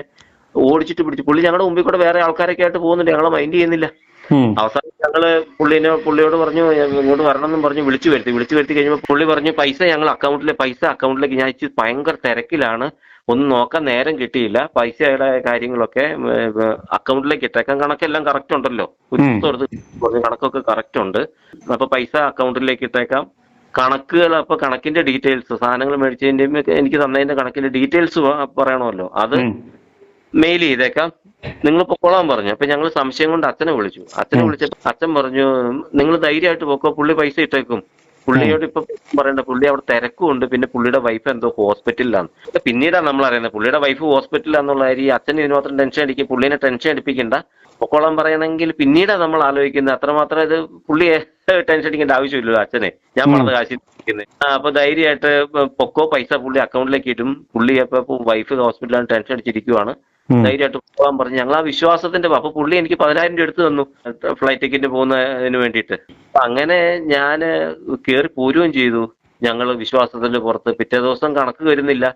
ഓടിച്ചിട്ട് പിടിച്ചു. പുള്ളി ഞങ്ങളുടെ മുമ്പിൽ കൂടെ വേറെ ആൾക്കാരൊക്കെ ആയിട്ട് പോകുന്നുണ്ട്, ഞങ്ങളെ മൈൻഡ് ചെയ്യുന്നില്ല. അവസാനം ഞങ്ങള് പുള്ളിയോട് പറഞ്ഞു ഇങ്ങോട്ട് വരണം എന്നും പറഞ്ഞ് വിളിച്ചു വരുത്തി കഴിഞ്ഞപ്പോൾ പുള്ളി പറഞ്ഞു പൈസ അക്കൗണ്ടിലേക്ക് ഞാൻ ഭയങ്കര തിരക്കിലാണ്, ഒന്നും നോക്കാൻ നേരം കിട്ടിയില്ല, പൈസയുടെ കാര്യങ്ങളൊക്കെ അക്കൗണ്ടിലേക്ക് ഇട്ടേക്കാം, കണക്കെല്ലാം കറക്റ്റ് ഉണ്ടല്ലോ, കണക്കൊക്കെ കറക്റ്റ് ഉണ്ട്, അപ്പൊ പൈസ അക്കൗണ്ടിലേക്ക് ഇട്ടേക്കാം, കണക്കുകൾ അപ്പൊ കണക്കിന്റെ ഡീറ്റെയിൽസ്, സാധനങ്ങൾ മേടിച്ചതിന്റെയും എനിക്ക് തന്നതിന്റെ കണക്കിന്റെ ഡീറ്റെയിൽസ് പറയണമല്ലോ, അത് മെയിൽ ചെയ്തേക്കാം, നിങ്ങൾ പൊക്കോളാൻ പറഞ്ഞു. അപ്പൊ ഞങ്ങൾ സംശയം കൊണ്ട് അച്ഛനെ വിളിച്ചപ്പോ അച്ഛൻ പറഞ്ഞു നിങ്ങൾ ധൈര്യമായിട്ട് പോക്കോ, പുള്ളി പൈസ ഇട്ടേക്കും. പുള്ളിയോട് ഇപ്പൊ പറയണ്ട, പുള്ളി അവിടെ തിരക്കുണ്ട്, പിന്നെ പുള്ളിയുടെ വൈഫ് എന്തോ ഹോസ്പിറ്റലിലാണ്. പിന്നീടാണ് നമ്മൾ അറിയുന്നത് പുള്ളിയുടെ വൈഫ് ഹോസ്പിറ്റലിലാന്നുള്ള കാര്യം. അച്ഛൻ ഇതിനുമാത്രം ടെൻഷൻ അടിക്കും, പുള്ളിനെ ടെൻഷൻ അടിപ്പിക്കണ്ട, പൊക്കോളാൻ പറയണമെങ്കിൽ പിന്നീടാണ് നമ്മൾ ആലോചിക്കുന്നത്. അത്രമാത്രം ഇത് പുള്ളിയെ ടെൻഷൻ അടിക്കേണ്ട ആവശ്യമില്ലല്ലോ അച്ഛനെ, ഞാൻ പറഞ്ഞ കാശിക്കുന്നത്. അപ്പൊ ധൈര്യമായിട്ട് പൊക്കോ, പൈസ പുള്ളി അക്കൗണ്ടിലേക്ക് ഇടും, പുള്ളി അപ്പൊ വൈഫ് ഹോസ്പിറ്റലാണ്, ടെൻഷൻ അടിച്ചിരിക്കുവാണ്, ധൈര്യമായിട്ട് പോകാൻ പറഞ്ഞു. ഞങ്ങൾ ആ വിശ്വാസത്തിന്റെ, അപ്പൊ പുള്ളി എനിക്ക് 10,000 രൂപ എടുത്തു തന്നു ഫ്ലൈറ്റ് ടിക്കറ്റ് പോകുന്നതിന് വേണ്ടിയിട്ട്. അങ്ങനെ ഞാൻ കയറി പോരുകയും ചെയ്തു ഞങ്ങൾ വിശ്വാസത്തിന്റെ പുറത്ത്. പിറ്റേ ദിവസം കണക്ക് വരുന്നില്ല,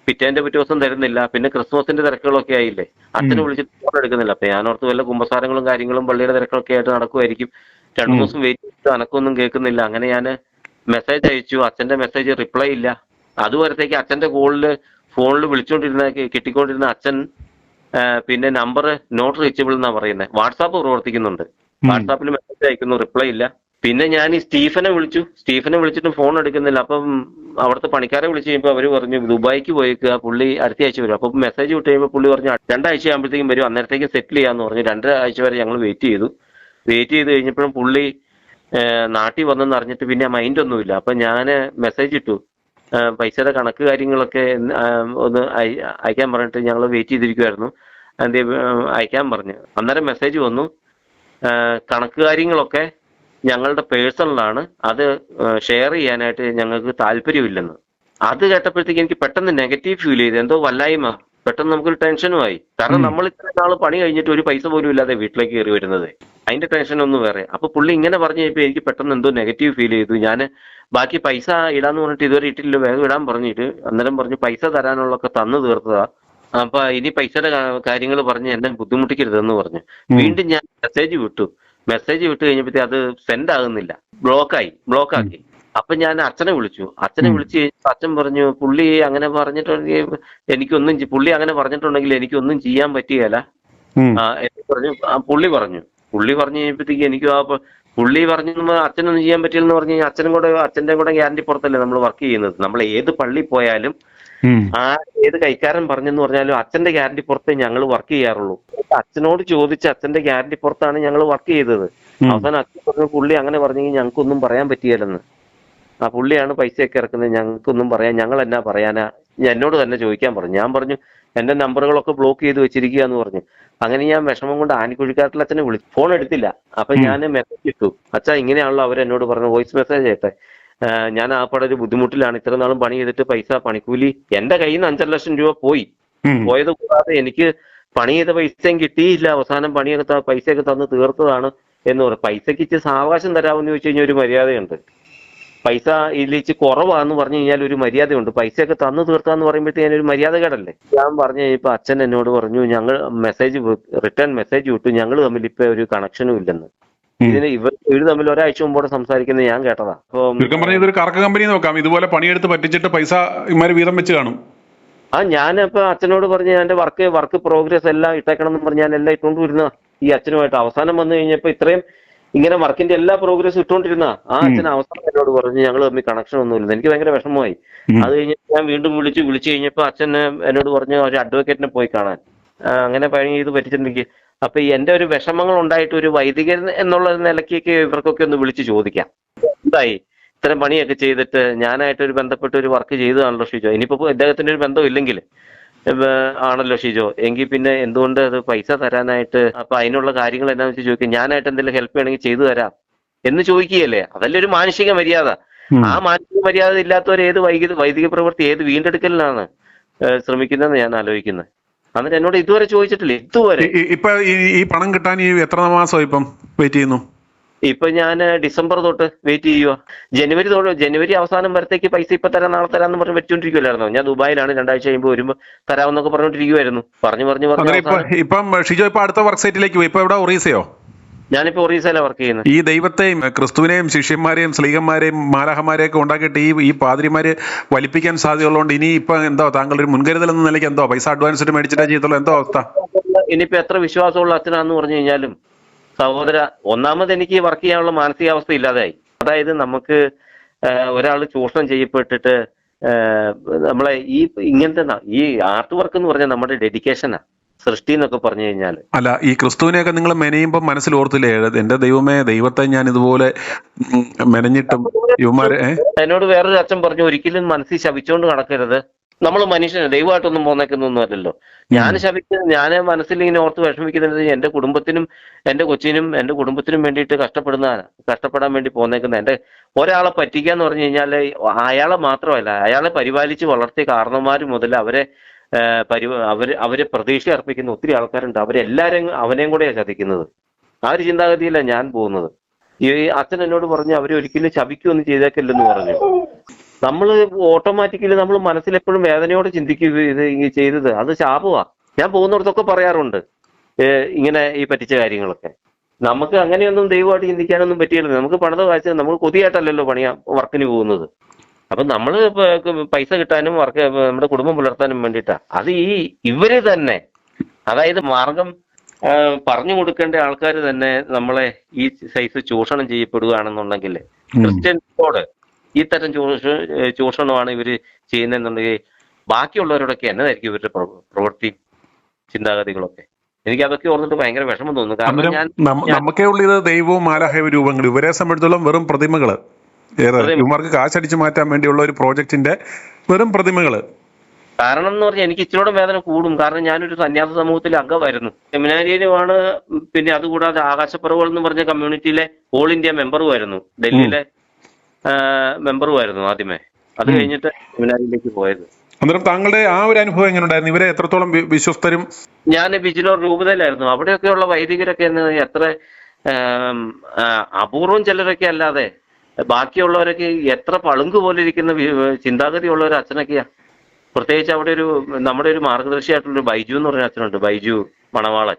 പിറ്റേ ദിവസം തരുന്നില്ല, പിന്നെ ക്രിസ്മസിന്റെ തിരക്കുകളൊക്കെ ആയില്ലേ, അച്ഛനെ വിളിച്ചിട്ട് ഫോൺ എടുക്കുന്നില്ല. അപ്പൊ ഞാനോർത്ത് വല്ല കുമ്പസാരങ്ങളും കാര്യങ്ങളും പള്ളിയുടെ തിരക്കൊക്കെ ആയിട്ട് നടക്കുമായിരിക്കും. 2 ദിവസം വെയിറ്റ് ചെയ്തിട്ട് അനക്കൊന്നും കേൾക്കുന്നില്ല. അങ്ങനെ ഞാൻ മെസ്സേജ് അയച്ചു, അച്ഛന്റെ മെസ്സേജ് റിപ്ലൈ ഇല്ല. അതുവരത്തേക്ക് അച്ഛന്റെ ഫോണിൽ കിട്ടിക്കൊണ്ടിരുന്ന അച്ഛൻ പിന്നെ നമ്പർ നോട്ട് റീച്ചബിൾ എന്നാ പറയുന്നത്, വാട്സാപ്പ് പ്രവർത്തിക്കുന്നുണ്ട്, വാട്സാപ്പിൽ മെസ്സേജ് അയക്കുന്നു, റിപ്ലൈ ഇല്ല. പിന്നെ ഞാൻ ഈ സ്റ്റീഫനെ വിളിച്ചിട്ട് ഫോൺ എടുക്കുന്നില്ല. അപ്പം അവിടുത്തെ പണിക്കാരെ വിളിച്ച് കഴിയുമ്പോൾ അവര് പറഞ്ഞു ദുബായിക്ക് പോയേക്കുക, പുള്ളി അടുത്ത ആഴ്ച വരും. അപ്പം മെസ്സേജ് വിട്ട് കഴിയുമ്പോൾ പുള്ളി പറഞ്ഞു 2 ആഴ്ച ആകുമ്പോഴത്തേക്കും വരും, അന്നേരത്തേക്ക് സെറ്റിൽ ചെയ്യാന്ന് പറഞ്ഞു. 2 ആഴ്ച വരെ ഞങ്ങൾ വെയിറ്റ് ചെയ്ത് കഴിഞ്ഞപ്പോഴും പുള്ളി നാട്ടിൽ വന്നെന്ന് അറിഞ്ഞിട്ട് പിന്നെ മൈൻഡ് ഒന്നുമില്ല. അപ്പൊ ഞാൻ മെസ്സേജ് ഇട്ടു, പൈസയുടെ കണക്ക് കാര്യങ്ങളൊക്കെ ഒന്ന് അയക്കാൻ പറഞ്ഞിട്ട് ഞങ്ങൾ വെയിറ്റ് ചെയ്തിരിക്കുമായിരുന്നു, എന്ത് അയക്കാൻ പറഞ്ഞു. അന്നേരം മെസ്സേജ് വന്നു, കണക്ക് കാര്യങ്ങളൊക്കെ ഞങ്ങളുടെ പേഴ്സണലാണ്, അത് ഷെയർ ചെയ്യാനായിട്ട് ഞങ്ങൾക്ക് താല്പര്യമില്ലെന്ന്. അത് കേട്ടപ്പോഴത്തേക്ക് എനിക്ക് പെട്ടെന്ന് നെഗറ്റീവ് ഫീൽ ചെയ്തു, എന്തോ വല്ലായ്മ. പെട്ടെന്ന് നമുക്കൊരു ടെൻഷനുമായി. കാരണം നമ്മൾ ഇത്ര നാൾ പണി കഴിഞ്ഞിട്ട് ഒരു പൈസ പോലും ഇല്ലാതെ വീട്ടിലേക്ക് കയറി വരുന്നത്, അതിന്റെ ടെൻഷൻ ഒന്നും വേറെ. അപ്പൊ പുള്ളി ഇങ്ങനെ പറഞ്ഞു കഴിഞ്ഞപ്പോൾ എനിക്ക് പെട്ടെന്ന് എന്തോ നെഗറ്റീവ് ഫീൽ ചെയ്തു. ഞാൻ ബാക്കി പൈസ ഇടാന്ന് പറഞ്ഞിട്ട് ഇതുവരെ ഇട്ടില്ല, വേഗം ഇടാൻ പറഞ്ഞിട്ട് അന്നേരം പറഞ്ഞു പൈസ തരാനുള്ളതൊക്കെ തന്നു തീർത്തതാ, അപ്പൊ ഇനി പൈസയുടെ കാര്യങ്ങൾ പറഞ്ഞ് എന്നെ ബുദ്ധിമുട്ടിക്കരുതെന്ന് പറഞ്ഞു. വീണ്ടും ഞാൻ മെസ്സേജ് വിട്ട് കഴിഞ്ഞപ്പോഴത്തേ അത് സെൻഡ് ആകുന്നില്ല, ബ്ലോക്കാക്കി. അപ്പൊ ഞാൻ അച്ഛനെ വിളിച്ചു അച്ഛൻ പറഞ്ഞു പുള്ളി അങ്ങനെ പറഞ്ഞിട്ടുണ്ടെങ്കിൽ പുള്ളി അങ്ങനെ പറഞ്ഞിട്ടുണ്ടെങ്കിൽ എനിക്കൊന്നും ചെയ്യാൻ പറ്റുകയില്ല പുള്ളി പറഞ്ഞു കഴിഞ്ഞപ്പോഴത്തേക്ക് എനിക്ക് പുള്ളി പറഞ്ഞു അച്ഛനൊന്നും ചെയ്യാൻ പറ്റില്ലെന്ന് പറഞ്ഞു കഴിഞ്ഞാൽ അച്ഛന്റെ കൂടെ ഗ്യാരണ്ടി പുറത്തല്ലേ നമ്മൾ വർക്ക് ചെയ്യുന്നത്. നമ്മൾ ഏത് പള്ളി പോയാലും ഏത് കൈക്കാരൻ പറഞ്ഞെന്ന് പറഞ്ഞാലും അച്ഛന്റെ ഗ്യാരണ്ടി പുറത്തേ ഞങ്ങൾ വർക്ക് ചെയ്യാറുള്ളൂ. അച്ഛനോട് ചോദിച്ച് അച്ഛന്റെ ഗ്യാരണ്ടി പുറത്താണ് ഞങ്ങൾ വർക്ക് ചെയ്തത്. അവസാനം അച്ഛൻ പറഞ്ഞു പുള്ളി അങ്ങനെ പറഞ്ഞെങ്കിൽ ഞങ്ങൾക്കൊന്നും പറയാൻ പറ്റിയല്ലെന്ന്. ആ പുള്ളിയാണ് പൈസയൊക്കെ ഇറക്കുന്നത്, ഞങ്ങൾക്കൊന്നും പറയാൻ, ഞങ്ങൾ എന്നാ പറയാനാ, എന്നോട് തന്നെ ചോദിക്കാൻ പറഞ്ഞു. ഞാൻ പറഞ്ഞു എന്റെ നമ്പറുകളൊക്കെ ബ്ലോക്ക് ചെയ്ത് വെച്ചിരിക്കുക എന്ന് പറഞ്ഞു. അങ്ങനെ ഞാൻ വിഷമം കൊണ്ട് ആനിക്കുഴിക്കാട്ടിൽ അച്ഛനെ വിളിച്ചു, ഫോൺ എടുത്തില്ല. അപ്പൊ ഞാൻ മെസ്സേജ് ഇട്ടു, അച്ഛാ ഇങ്ങനെയാണല്ലോ അവരെന്നോട് പറഞ്ഞു, വോയിസ് മെസ്സേജ് ആയിട്ടെ, ഞാൻ ആ പടം ഒരു ബുദ്ധിമുട്ടിലാണ്, ഇത്ര നാളും പണി ചെയ്തിട്ട് പണിക്കൂലി എന്റെ കയ്യിൽ നിന്ന് 5 ലക്ഷം രൂപ പോയത് കൂടാതെ എനിക്ക് പണി ചെയ്ത പൈസയും കിട്ടിയില്ല. അവസാനം പൈസയൊക്കെ തന്ന് തീർത്തതാണ് എന്ന് പറയും. പൈസക്ക് ഇച്ചിരി സാവകാശം തരാമെന്ന് ചോദിച്ചു കഴിഞ്ഞാൽ ഒരു മര്യാദയുണ്ട്. പൈസ ഇതിലിച്ച് കുറവാന്ന് പറഞ്ഞു കഴിഞ്ഞാൽ ഒരു മര്യാദയുണ്ട്. പൈസയൊക്കെ തന്നു തീർത്താന്ന് പറയുമ്പോഴത്തേക്ക് ഒരു മര്യാദകേടല്ലേ. ഞാൻ പറഞ്ഞു കഴിഞ്ഞപ്പോ അച്ഛൻ എന്നോട് പറഞ്ഞു ഞങ്ങൾ റിട്ടേൺ മെസ്സേജ് വിട്ടു, ഞങ്ങൾ തമ്മിൽ ഇപ്പൊ ഒരു കണക്ഷനും ഇല്ലെന്ന്. ഇവര് തമ്മിൽ ഒരാഴ്ച മുമ്പോടെ സംസാരിക്കുന്നത് ഞാൻ കേട്ടതാ. അപ്പൊ ഇതൊരു കറക്ക കമ്പനി നോക്കാം, ഇതുപോലെ പണിയെടുത്ത് പറ്റിച്ചിട്ട് പൈസ ഇമാര് വീതം വെച്ച് കാണും. ഞാനിപ്പോ അച്ഛനോട് പറഞ്ഞു എന്റെ വർക്ക് പ്രോഗ്രസ് എല്ലാം ഇട്ടേക്കണം എന്ന് പറഞ്ഞ് ഞാൻ എല്ലാം ഇട്ടുകൊണ്ട് വരുന്ന ഈ അച്ഛനുമായിട്ട്. അവസാനം വന്നു കഴിഞ്ഞപ്പോ ഇത്രയും ഇങ്ങനെ വർക്കിന്റെ എല്ലാ പ്രോഗ്രസും ഇട്ടുകൊണ്ടിരുന്ന ആ അച്ഛൻ അവസാനം എന്നോട് പറഞ്ഞു ഞങ്ങൾ തമ്മിൽ കണക്ഷൻ ഒന്നുമില്ല. എനിക്ക് ഭയങ്കര വിഷമമായി. അത് കഴിഞ്ഞ് ഞാൻ വീണ്ടും വിളിച്ചു കഴിഞ്ഞപ്പോ അച്ഛൻ എന്നോട് പറഞ്ഞു ഒരു അഡ്വക്കേറ്റിനെ പോയി കാണാൻ, അങ്ങനെ പണി ചെയ്ത് പറ്റിച്ചിട്ടുണ്ടെങ്കിൽ. അപ്പൊ എന്റെ ഒരു വിഷമങ്ങൾ ഉണ്ടായിട്ട് ഒരു വൈദികൻ എന്നുള്ള നിലയ്ക്കൊക്കെ ഇവർക്കൊക്കെ ഒന്ന് വിളിച്ച് ചോദിക്കാം, എന്തായി ഇത്തരം പണിയൊക്കെ ചെയ്തിട്ട് ഞാനായിട്ടൊരു ബന്ധപ്പെട്ട് ഒരു വർക്ക് ചെയ്തതാണല്ലോ ഷിജോ, ഇനിയിപ്പോ ഇദ്ദേഹത്തിന്റെ ഒരു ബന്ധം ഇല്ലെങ്കിൽ ആണല്ലോ ഷിജോ, എങ്കിൽ പിന്നെ എന്തുകൊണ്ട് അത് പൈസ തരാനായിട്ട്, അപ്പൊ അതിനുള്ള കാര്യങ്ങൾ എന്താണെന്ന് വെച്ച് ചോദിക്കുക, ഞാനായിട്ട് എന്തെങ്കിലും ഹെൽപ്പ് ചെയ്യണമെങ്കിൽ ചെയ്തു തരാം എന്ന് ചോദിക്കുകയല്ലേ. അതല്ലേ ഒരു മാനുഷിക മര്യാദ. ആ മാനുഷിക മര്യാദ ഇല്ലാത്തവർ ഏത് വൈദിക പ്രവൃത്തി, ഏത് വീണ്ടെടുക്കലിനാണ് ശ്രമിക്കുന്നതെന്ന് ഞാൻ ആലോചിക്കുന്നത്. എന്നിട്ട് എന്നോട് ഇതുവരെ ചോദിച്ചിട്ടില്ല, ഇതുവരെ. ഇപ്പൊ ഈ പണം കിട്ടാൻ എത്ര മാസം ഇപ്പം വെയിറ്റ് ചെയ്യുന്നു? ഇപ്പൊ ഞാൻ ഡിസംബർ തൊട്ട് വെയിറ്റ് ചെയ്യുക. ജനുവരി അവസാനം വരത്തേക്ക് പൈസ ഇപ്പൊ തരാം നാളെ തരാന്ന് പറഞ്ഞ് വെച്ചോണ്ടിരിക്കുവല്ലായിരുന്നോ. ഞാൻ ദുബായിലാണ്, 2 ആഴ്ച കഴിയുമ്പോൾ വരുമ്പോ തരാമെന്നൊക്കെ പറഞ്ഞോണ്ടിരിക്കുവായിരുന്നു. ഇപ്പം ഷിജോ ഇപ്പൊ അടുത്ത വർക്ക് സൈറ്റിലേക്ക് പോയി. ഇപ്പൊ എവിടെ, ഒറീസയോ? ഞാനിപ്പോ ഒറീസയിലാണ് വർക്ക് ചെയ്യുന്നത്. ഈ ദൈവത്തെയും ക്രിസ്തുവിനെയും ശിഷ്യന്മാരെയും സ്ലീഹന്മാരെയും മാലാഖമാരെയും ഒക്കെ ഉണ്ടാക്കിയിട്ട് ഈ പാതിരിമാര് വലിപ്പിക്കാൻ സാധ്യതയുള്ളതുകൊണ്ട് ഇനി ഇപ്പൊ എന്തോ താങ്കൾ ഒരു മുൻകരുതൽ എന്ന നിലയ്ക്ക് എന്തോ പൈസ അഡ്വാൻസ് മേടിച്ചിട്ടേ ചെയ്തോളൂ, എന്തോ അവസ്ഥ? ഇനിയിപ്പോ എത്ര വിശ്വാസമുള്ള അച്ഛനാന്ന് പറഞ്ഞു കഴിഞ്ഞാലും സഹോദര, ഒന്നാമത് എനിക്ക് വർക്ക് ചെയ്യാനുള്ള മാനസികാവസ്ഥ ഇല്ലാതായി. അതായത് നമുക്ക് ഒരാൾ ചൂഷണം ചെയ്യപ്പെട്ടിട്ട് നമ്മളെ ഇങ്ങനത്തെ ഈ ആർട്ട് വർക്ക് എന്ന് പറഞ്ഞാൽ നമ്മുടെ ഡെഡിക്കേഷനാ, സൃഷ്ടി എന്നൊക്കെ പറഞ്ഞു കഴിഞ്ഞാൽ. അല്ല, ഈ ക്രിസ്തുവിനെയൊക്കെ നിങ്ങൾ മെനയുമ്പോൾ മനസ്സിൽ ഓർത്തില്ലേ, എന്റെ ദൈവമേ, ദൈവത്തെ ഞാൻ ഇതുപോലെ മെനഞ്ഞിട്ടും യുവമാരെ. എന്നോട് വേറൊരു അച്ഛൻ പറഞ്ഞു ഒരിക്കലും മനസ്സിൽ ശപിച്ചുകൊണ്ട് നടക്കരുത്. നമ്മൾ മനുഷ്യന് ദൈവമായിട്ടൊന്നും പോന്നേക്കുന്നൊന്നും അല്ലല്ലോ. ഞാൻ മനസ്സിൽ ഇങ്ങനെ ഓർത്ത് വിഷമിക്കുന്നത് എന്റെ കുടുംബത്തിനും എന്റെ കൊച്ചിനും എന്റെ കുടുംബത്തിനും വേണ്ടിയിട്ട് കഷ്ടപ്പെടാൻ വേണ്ടി പോന്നേക്കുന്ന എന്റെ ഒരാളെ പറ്റിക്കാന്ന് പറഞ്ഞു കഴിഞ്ഞാല് അയാളെ മാത്രമല്ല, അയാളെ പരിപാലിച്ച് വളർത്തിയ കാരണന്മാര് മുതൽ അവരെ പ്രതീക്ഷ അർപ്പിക്കുന്ന ഒത്തിരി ആൾക്കാരുണ്ട്. അവരെല്ലാരും അവനെയും കൂടെയാണ് ചതിക്കുന്നത്. ആ ഒരു ചിന്താഗതിയില്ല ഞാൻ പോകുന്നത്. ഈ അച്ഛൻ എന്നോട് പറഞ്ഞു അവരൊരിക്കലും ശപിക്കുകയൊന്നും ചെയ്തേക്കില്ലെന്ന് പറഞ്ഞു. നമ്മൾ ഓട്ടോമാറ്റിക്കലി നമ്മൾ മനസ്സിലെപ്പോഴും വേദനയോടെ ചിന്തിക്കുക ഇത് ചെയ്തത് അത് ശാപമാ. ഞാൻ പോകുന്നിടത്തൊക്കെ പറയാറുണ്ട് ഇങ്ങനെ ഈ പറ്റിച്ച കാര്യങ്ങളൊക്കെ. നമുക്ക് അങ്ങനെയൊന്നും ദൈവമായിട്ട് ചിന്തിക്കാനൊന്നും പറ്റിയില്ല. നമുക്ക് പണിത കാഴ്ച നമ്മൾ കൊതിയായിട്ടല്ലല്ലോ വർക്കിന് പോകുന്നത്. അപ്പൊ നമ്മൾ പൈസ കിട്ടാനും നമ്മുടെ കുടുംബം പുലർത്താനും വേണ്ടിയിട്ടാ. അത് ഇവര് തന്നെ, അതായത് മാർഗം പറഞ്ഞു കൊടുക്കേണ്ട ആൾക്കാർ തന്നെ നമ്മളെ ഈ സൈസ് ചൂഷണം ചെയ്യപ്പെടുകയാണെന്നുണ്ടെങ്കിൽ ക്രിസ്ത്യൻസിനോട് ഈ തരം ചൂഷണമാണ് ഇവര് ചെയ്യുന്നതെന്നുണ്ടെങ്കിൽ ബാക്കിയുള്ളവരോടൊക്കെ എന്നതായിരിക്കും ഇവരുടെ പ്രവൃത്തി ചിന്താഗതികളൊക്കെ. എനിക്ക് അതൊക്കെ ഓർന്നിട്ട് ഭയങ്കര വിഷമം തോന്നുന്നു. കാരണം ഞാൻ നമുക്കേ ഉള്ളൂ ഇത് ദൈവവും മാലാഹൈവ രൂപങ്ങൾ, ഇവരെ സംബന്ധിച്ചോളം വെറും പ്രതിമകള്. ഇവർക്ക് കാശടിച്ചു മാറ്റാൻ വേണ്ടിയുള്ള ഒരു പ്രോജക്റ്റിന്റെ വെറും പ്രതിമകള്. കാരണം എന്ന് പറഞ്ഞാൽ എനിക്ക് ഇച്ചിരൂടെ വേദന കൂടും. കാരണം ഞാനൊരു സന്യാസ സമൂഹത്തിലെ അംഗമായിരുന്നു, സെമിനാരിയിലുമാണ്. പിന്നെ അതുകൂടാതെ ആകാശപ്പുറവുകൾ എന്ന് പറഞ്ഞ കമ്മ്യൂണിറ്റിയിലെ ഓൾ ഇന്ത്യ മെമ്പറുമായിരുന്നു, ഡൽഹിയിലെ മെമ്പറുമായിരുന്നു ആദ്യമേ. അത് കഴിഞ്ഞിട്ട് സെമിനാരിയിലേക്ക് പോയത്. അന്നേരം താങ്കളുടെ ആ ഒരു അനുഭവം എങ്ങനെ ഉണ്ടായിരുന്നു? ഇവരെ എത്രത്തോളം വിശ്വസ്തരും? ഞാൻ ബിജിലോർ രൂപതയിലായിരുന്നു. അവിടെയൊക്കെയുള്ള വൈദികരൊക്കെ എത്ര അപൂർവം ചിലരൊക്കെ അല്ലാതെ ബാക്കിയുള്ളവരൊക്കെ എത്ര പളുങ്ക് പോലെ ഇരിക്കുന്ന ചിന്താഗതി ഉള്ള ഒരു അച്ഛനൊക്കെയാ. പ്രത്യേകിച്ച് അവിടെ നമ്മുടെ ഒരു മാർഗദർശിയായിട്ടുള്ളൊരു ബൈജു എന്ന് പറഞ്ഞ അച്ഛനുണ്ട്, ബൈജു മണവാളൻ.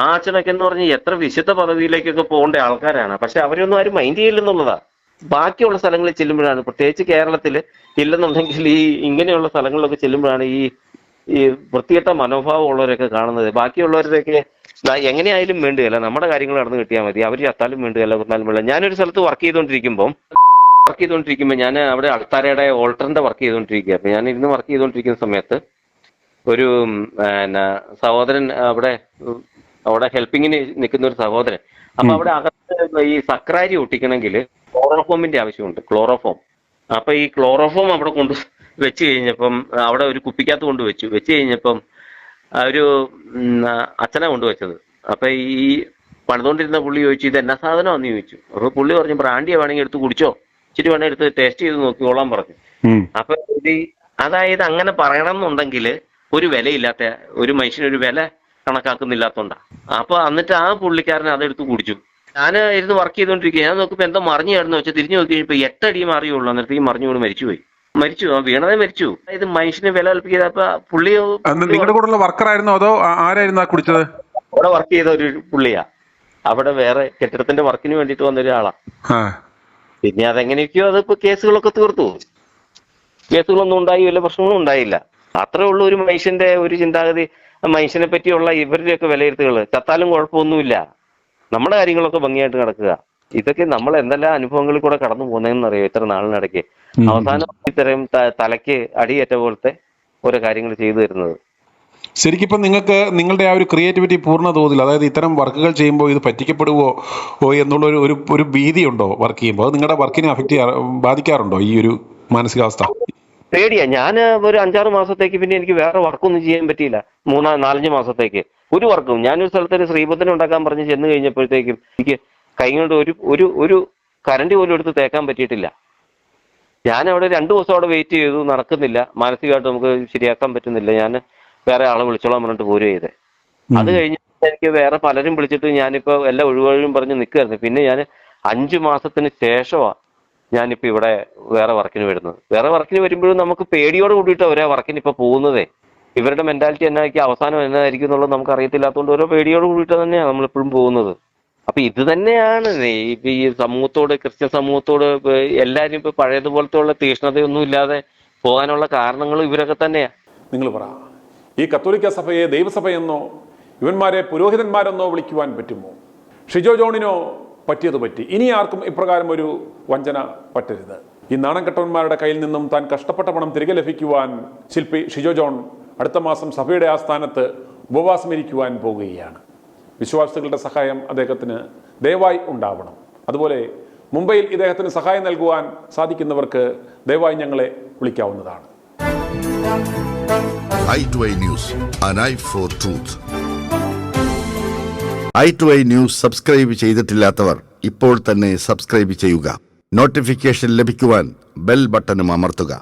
ആ അച്ഛനൊക്കെ എന്ന് പറഞ്ഞാൽ എത്ര വിശുദ്ധ പദവിയിലേക്കൊക്കെ പോകേണ്ട ആൾക്കാരാണ്. പക്ഷെ അവരൊന്നും ആരും മൈൻഡ് ചെയ്യില്ലെന്നുള്ളതാ. ബാക്കിയുള്ള സ്ഥലങ്ങളിൽ ചെല്ലുമ്പോഴാണ്, പ്രത്യേകിച്ച് കേരളത്തിൽ ഇല്ലെന്നുണ്ടെങ്കിൽ ഈ ഇങ്ങനെയുള്ള സ്ഥലങ്ങളിലൊക്കെ ചെല്ലുമ്പോഴാണ് ഈ വൃത്തികെട്ട മനോഭാവം ഉള്ളവരൊക്കെ കാണുന്നത്. ബാക്കിയുള്ളവരൊക്കെ എങ്ങനെയായാലും വേണ്ടുകയല്ല, നമ്മുടെ കാര്യങ്ങൾ നടന്നു കിട്ടിയാൽ മതി, അവർ ചത്താലും വേണ്ടുകയല്ല, കൊന്നാലും വേണ്ട. ഞാനൊരു സ്ഥലത്ത് വർക്ക് ചെയ്തുകൊണ്ടിരിക്കുമ്പോൾ ഞാൻ അവിടെ അൾത്താരയുടെ ഓൾട്ടറിന്റെ വർക്ക് ചെയ്തുകൊണ്ടിരിക്കുക. അപ്പൊ ഞാൻ ഇരുന്ന് വർക്ക് ചെയ്തുകൊണ്ടിരിക്കുന്ന സമയത്ത് ഒരു സഹോദരൻ അവിടെ ഹെൽപ്പിങ്ങിന് നിൽക്കുന്ന ഒരു സഹോദരൻ. അപ്പൊ അവിടെ അകത്ത് ഈ സക്രാരി ഒട്ടിക്കണമെങ്കിൽ ക്ലോറോഫോമിന്റെ ആവശ്യമുണ്ട്, ക്ലോറോഫോം. അപ്പൊ ഈ ക്ലോറോഫോം അവിടെ കൊണ്ട് വെച്ച് കഴിഞ്ഞപ്പം അവിടെ ഒരു കുപ്പിക്കകത്ത് വെച്ച് കഴിഞ്ഞപ്പം ഒരു അച്ഛനെ കൊണ്ടുവച്ചത്. അപ്പൊ ഈ പണിതുകൊണ്ടിരുന്ന പുള്ളി ചോദിച്ചു, ഇത് എന്നാ സാധനമാണെന്ന് ചോദിച്ചു. അപ്പൊ പുള്ളി പറഞ്ഞു, ബ്രാൻഡിയെ വേണമെങ്കിൽ എടുത്ത് കുടിച്ചോ, ഇച്ചിരി വേണമെങ്കിൽ എടുത്ത് ടേസ്റ്റ് ചെയ്ത് നോക്കിക്കോളാൻ പറഞ്ഞു. അപ്പൊ അതായത് അങ്ങനെ പറയണം എന്നുണ്ടെങ്കിൽ ഒരു വിലയില്ലാത്ത ഒരു മനുഷ്യനൊരു വില കണക്കാക്കുന്നില്ലാത്തോണ്ടാ. അപ്പൊ എന്നിട്ട് ആ പുള്ളിക്കാരൻ അതെടുത്ത് കുടിച്ചു. ഞാൻ ഇരുന്ന് വർക്ക് ചെയ്തോണ്ടിരിക്കുക. ഞാൻ നോക്കുമ്പോ എന്തോ മറിഞ്ഞായിരുന്നു വെച്ചാൽ തിരിഞ്ഞു നോക്കി കഴിഞ്ഞപ്പോ 8 അടി മാറിയുള്ളൂ. എന്നിട്ട് ഈ മറിഞ്ഞുകൊണ്ട് മരിച്ചുപോയി. വീണതേ മരിച്ചു. ഇത് മനുഷ്യനെ വില കൽപ്പിക്കുക. അപ്പൊ പുള്ളി നിങ്ങളുടെ കൂടെ വർക്കറായിരുന്നോ അതോ ആരായിരുന്നു കുടിച്ചത്? അവിടെ വർക്ക് ചെയ്ത ഒരു പുള്ളിയാ. അവിടെ വേറെ കെട്ടിടത്തിന്റെ വർക്കിന് വേണ്ടിയിട്ട് വന്നൊരാളാ. പിന്നെ അതെങ്ങനെയൊക്കെയോ അതിപ്പോ കേസുകളൊക്കെ തീർത്തു. കേസുകളൊന്നും ഉണ്ടായി, വല്ല പ്രശ്നങ്ങളും ഉണ്ടായില്ല. അത്രേ ഉള്ളൂ ഒരു മനുഷ്യന്റെ ഒരു ചിന്താഗതി. മനുഷ്യനെ പറ്റിയുള്ള ഇവരുടെയൊക്കെ വിലയിരുത്തുകൾ. ചത്താലും കുഴപ്പമൊന്നുമില്ല, നമ്മുടെ കാര്യങ്ങളൊക്കെ ഭംഗിയായിട്ട് നടക്കുക. ഇതൊക്കെ നമ്മൾ എന്തെല്ലാം അനുഭവങ്ങളിൽ കൂടെ കടന്നു പോകുന്നതെന്നറിയോ ഇത്ര നാളിനിടയ്ക്ക്. അവസാനം ഇത്തരം തലയ്ക്ക് അടിയേറ്റ പോലത്തെ ഓരോ കാര്യങ്ങൾ ചെയ്തു തരുന്നത്. ശരിക്കും ഇപ്പം നിങ്ങൾക്ക് നിങ്ങളുടെ ആ ഒരു ക്രിയേറ്റിവിറ്റി പൂർണ്ണ തോതിൽ, അതായത് ഇത്തരം വർക്കുകൾ ചെയ്യുമ്പോൾ ഇത് പറ്റിക്കപ്പെടുവോ എന്നുള്ള ഒരു ഭീതിയുണ്ടോ വർക്ക് ചെയ്യുമ്പോൾ? അത് നിങ്ങളുടെ വർക്കിനെ ബാധിക്കാറുണ്ടോ ഈ ഒരു മാനസികാവസ്ഥ? പേടിയാ. ഞാൻ ഒരു 5-6 മാസത്തേക്ക് പിന്നെ എനിക്ക് വേറെ വർക്കൊന്നും ചെയ്യാൻ പറ്റിയില്ല. 4-5 മാസത്തേക്ക് ഒരു വർക്കും. ഞാനൊരു സ്ഥലത്തൊരു ശ്രീബുദ്ധനെ ഉണ്ടാക്കാൻ പറഞ്ഞ് ചെന്ന് കഴിഞ്ഞപ്പോഴത്തേക്കും എനിക്ക് കൈ കൊണ്ട് ഒരു കരണ്ട് പോലും എടുത്ത് തേക്കാൻ പറ്റിയിട്ടില്ല. ഞാൻ അവിടെ 2 ദിവസം അവിടെ വെയിറ്റ് ചെയ്തു, നടക്കുന്നില്ല. മാനസികമായിട്ട് നമുക്ക് ശരിയാക്കാൻ പറ്റുന്നില്ല. ഞാൻ വേറെ ആളെ വിളിച്ചോളാൻ പറഞ്ഞിട്ട് പോരും ചെയ്തേ. അത് കഴിഞ്ഞ് എനിക്ക് വേറെ പലരും വിളിച്ചിട്ട് ഞാനിപ്പോ എല്ലാ ഒഴിവുകളും പറഞ്ഞ് നിൽക്കുമായിരുന്നു. പിന്നെ ഞാൻ 5 മാസത്തിന് ശേഷമാണ് ഞാനിപ്പോ ഇവിടെ വേറെ വർക്കിന് വരുന്നത്. വേറെ വർക്കിന് വരുമ്പോഴും നമുക്ക് പേടിയോട് കൂടിയിട്ട് ഒരേ വർക്കിന് ഇപ്പൊ പോകുന്നതേ. ഇവരുടെ മെന്റാലിറ്റി എന്നായിരിക്കും, അവസാനം എന്നായിരിക്കും എന്നുള്ളത് നമുക്ക് അറിയത്തില്ലാത്തതുകൊണ്ട് ഓരോ പേടിയോട് കൂടിയിട്ട് തന്നെയാണ് നമ്മളിപ്പോഴും പോകുന്നത്. അപ്പൊ ഇത് തന്നെയാണ് ഇപ്പൊ ഈ സമൂഹത്തോട്, ക്രിസ്ത്യൻ സമൂഹത്തോട് എല്ലാവരും ഇപ്പൊ പഴയതുപോലത്തെ ഉള്ള തീഷ്ണതയൊന്നും ഇല്ലാതെ പോകാനുള്ള കാരണങ്ങളും ഇവരൊക്കെ തന്നെയാ. നിങ്ങൾ പറ, ഈ കത്തോലിക്ക സഭയെ ദൈവസഭയെന്നോ ഇവന്മാരെ പുരോഹിതന്മാരെന്നോ വിളിക്കുവാൻ പറ്റുമോ? ഷിജോ ജോണിനോ പറ്റിയത് പറ്റി. ഇനി ആർക്കും ഇപ്രകാരം ഒരു വഞ്ചന പറ്റരുത്. ഈ നാണം കെട്ടവന്മാരുടെ കയ്യിൽ നിന്നും താൻ കഷ്ടപ്പെട്ട പണം തിരികെ ലഭിക്കുവാൻ ശില്പി ഷിജോ ജോൺ അടുത്ത മാസം സഭയുടെ ആസ്ഥാനത്ത് ഉപവാസമിരിക്കുവാൻ പോകുകയാണ്. വിശ്വാസികളുടെ സഹായം അദ്ദേഹത്തിന് ദയവായി ഉണ്ടാവണം. അതുപോലെ മുംബൈയിൽ ഇദ്ദേഹത്തിന് സഹായം നൽകുവാൻ സാധിക്കുന്നവർക്ക് ദയവായി ഞങ്ങളെ വിളിക്കാവുന്നതാണ്. i2i News, an eye for truth. i2i News subscribe ചെയ്തിട്ടില്ലാത്തവർ ഇപ്പോൾ തന്നെ സബ്സ്ക്രൈബ് ചെയ്യുക. നോട്ടിഫിക്കേഷൻ ലഭിക്കുവാൻ ബെൽ ബട്ടണും അമർത്തുക.